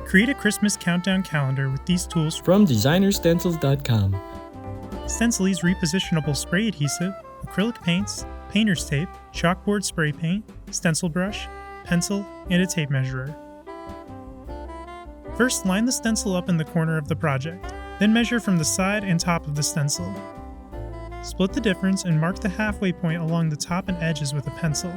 Create a Christmas countdown calendar with these tools from designerstencils.com. Stencil's repositionable spray adhesive, acrylic paints, painter's tape, chalkboard spray paint, stencil brush, pencil, and a tape measurer. First, line the stencil up in the corner of the project, then measure from the side and top of the stencil. Split the difference and mark the halfway point along the top and edges with a pencil.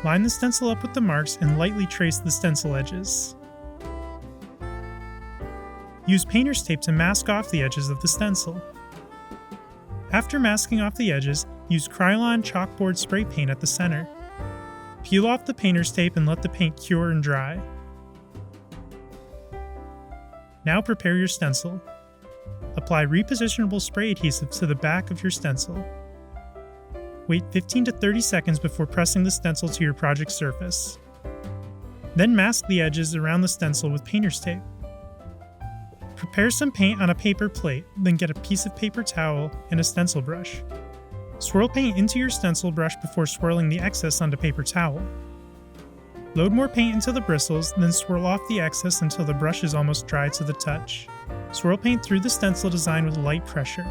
Line the stencil up with the marks and lightly trace the stencil edges. Use painter's tape to mask off the edges of the stencil. After masking off the edges, use Krylon chalkboard spray paint at the center. Peel off the painter's tape and let the paint cure and dry. Now prepare your stencil. Apply repositionable spray adhesive to the back of your stencil. Wait 15 to 30 seconds before pressing the stencil to your project surface. Then mask the edges around the stencil with painter's tape. Prepare some paint on a paper plate, then get a piece of paper towel and a stencil brush. Swirl paint into your stencil brush before swirling the excess onto paper towel. Load more paint into the bristles, then swirl off the excess until the brush is almost dry to the touch. Swirl paint through the stencil design with light pressure.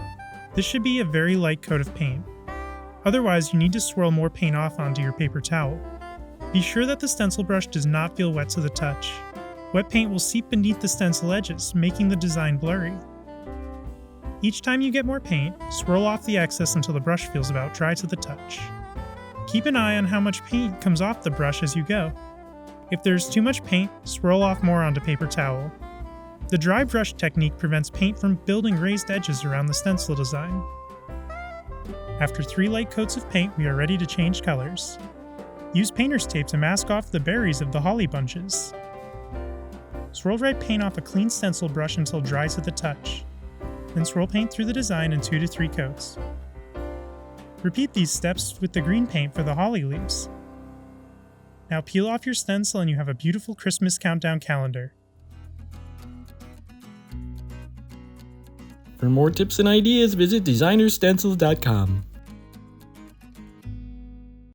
This should be a very light coat of paint. Otherwise, you need to swirl more paint off onto your paper towel. Be sure that the stencil brush does not feel wet to the touch. Wet paint will seep beneath the stencil edges, making the design blurry. Each time you get more paint, swirl off the excess until the brush feels about dry to the touch. Keep an eye on how much paint comes off the brush as you go. If there's too much paint, swirl off more onto paper towel. The dry brush technique prevents paint from building raised edges around the stencil design. After 3 light coats of paint, we are ready to change colors. Use painter's tape to mask off the berries of the holly bunches. Swirl red paint off a clean stencil brush until dry to the touch. Then swirl paint through the design in 2 to 3 coats. Repeat these steps with the green paint for the holly leaves. Now peel off your stencil and you have a beautiful Christmas countdown calendar. For more tips and ideas, visit designerstencils.com.